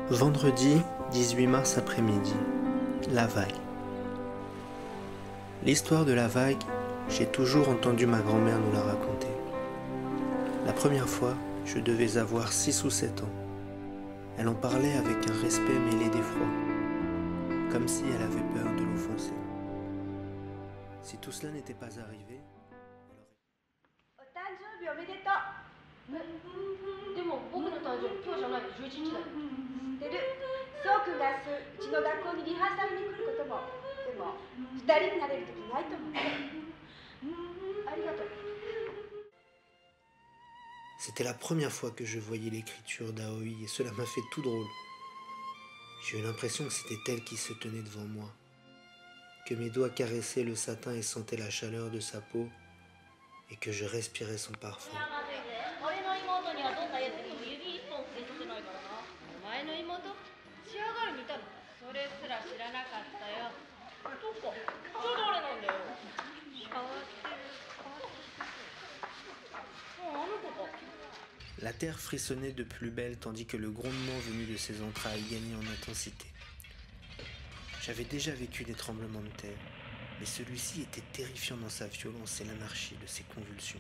Vendredi 18 mars après-midi, la vague. L'histoire de la vague, j'ai toujours entendu ma grand-mère nous la raconter. La première fois, je devais avoir 6 ou 7 ans. Elle en parlait avec un respect mêlé d'effroi, comme si elle avait peur de l'offenser. Si tout cela n'était pas arrivé, elle aurait... お誕生日おめでとう。でも僕の誕生日今日じゃないと11日だよ。知ってる。そうくんが明日うちの学校にリハーサルに来ることも。でも2人になれる時ないと思うね。ありがとう。 C'était la première fois que je voyais l'écriture d'Aoi et cela m'a fait tout drôle. J'ai eu l'impression que c'était elle qui se tenait devant moi, que mes doigts caressaient le satin et sentaient la chaleur de sa peau et que je respirais son parfum. La terre frissonnait de plus belle tandis que le grondement venu de ses entrailles gagnait en intensité. J'avais déjà vécu des tremblements de terre, mais celui-ci était terrifiant dans sa violence et l'anarchie de ses convulsions.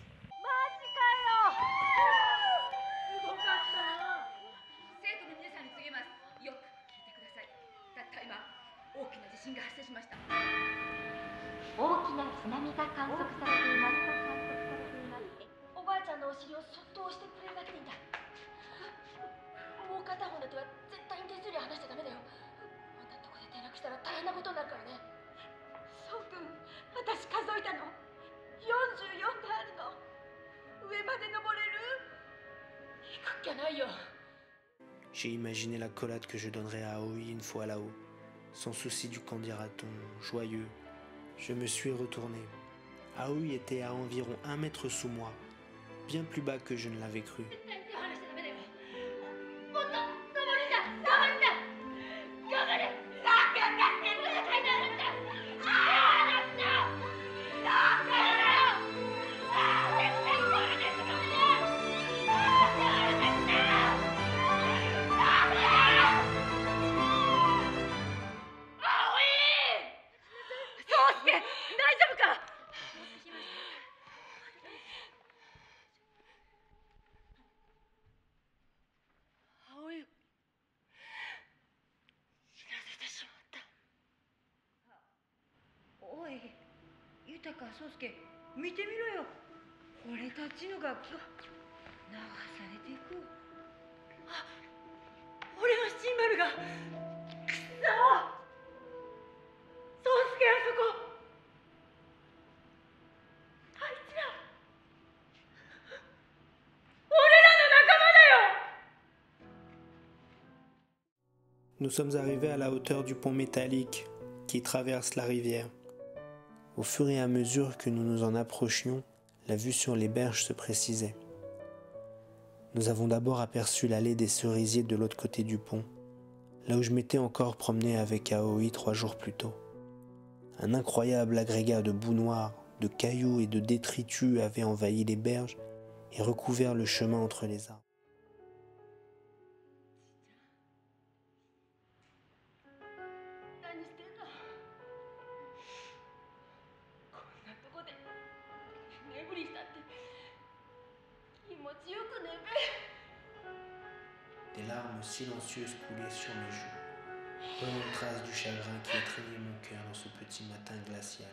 J'ai imaginé la collade que je donnerais à Aoi une fois là-haut, sans souci du qu'en dira-t-on, joyeux. Je me suis retourné. Aoi était à environ 1 mètre sous moi, bien plus bas que je ne l'avais cru. Nous sommes arrivés à la hauteur du pont métallique qui traverse la rivière. Au fur et à mesure que nous nous en approchions, la vue sur les berges se précisait. Nous avons d'abord aperçu l'allée des cerisiers de l'autre côté du pont, là où je m'étais encore promené avec Aoi 3 jours plus tôt. Un incroyable agrégat de boue noire, de cailloux et de détritus avait envahi les berges et recouvert le chemin entre les arbres. Des larmes silencieuses coulaient sur mes joues, prenant trace du chagrin qui étreignait mon cœur dans ce petit matin glacial.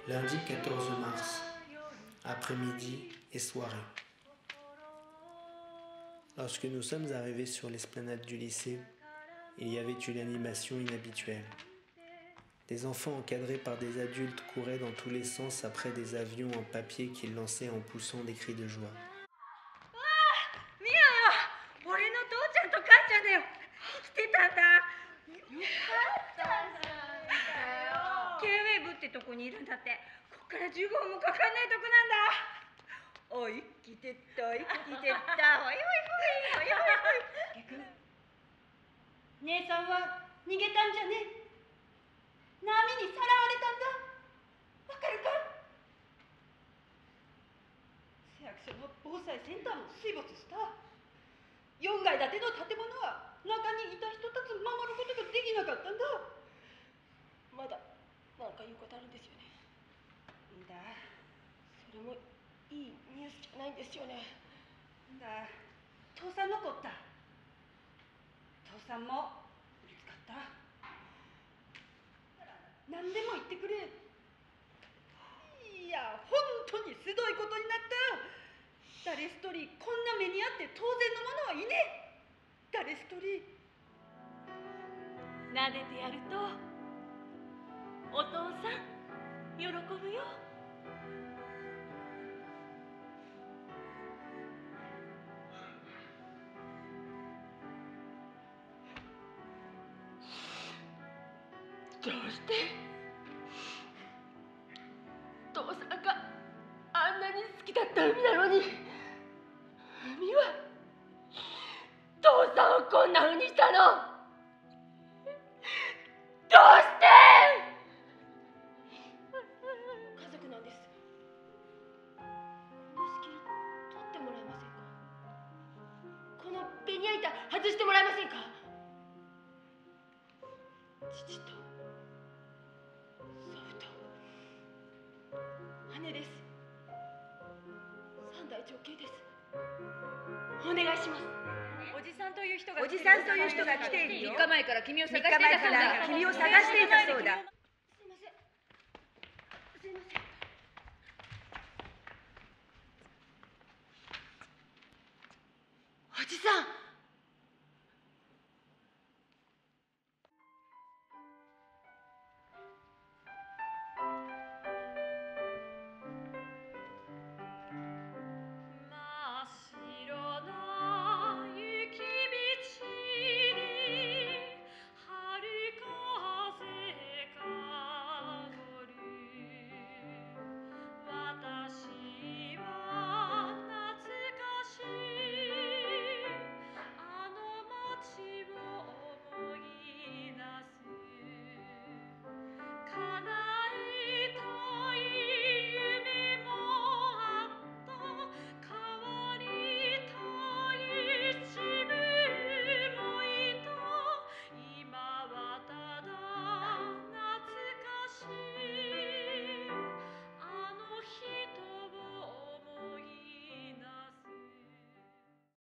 Lundi 14 mars, après-midi et soirée. Lorsque nous sommes arrivés sur l'esplanade du lycée, il y avait une animation inhabituelle. Des enfants encadrés par des adultes couraient dans tous les sens après des avions en papier qu'ils lançaient en poussant des cris de joie. 姉さんは逃げたんじゃねえ。波にさらわれたんだ。わかるか？市役所の防災センターも水没した。4階建ての建物は中にいた人たちを守ることができなかったんだ。まだ何か言うことあるんですよね。んだ、それもいいニュースじゃないんですよね。んだ、父さん残った。父さんも見つかった。何でも言ってくれ。いや、本当にすごいことになった。誰一人こんな目にあって当然のものはいねえ。誰一人撫でてやるとお父さん喜ぶよ。どうして父さんがあんなに好きだった海なのに、海は父さんをこんな風にしたの。どうして？家族なんです。この仕切り取ってもらえませんか？このベニヤ板外してもらえませんか？父と祖父と姉です。三代長兄です。お願いします。おじさんという人がおじさんという人が来ているよ。3日前から君を探してい3日前かたそうだ。ら君を探していたそうだ。すいません。すいません。おじさん。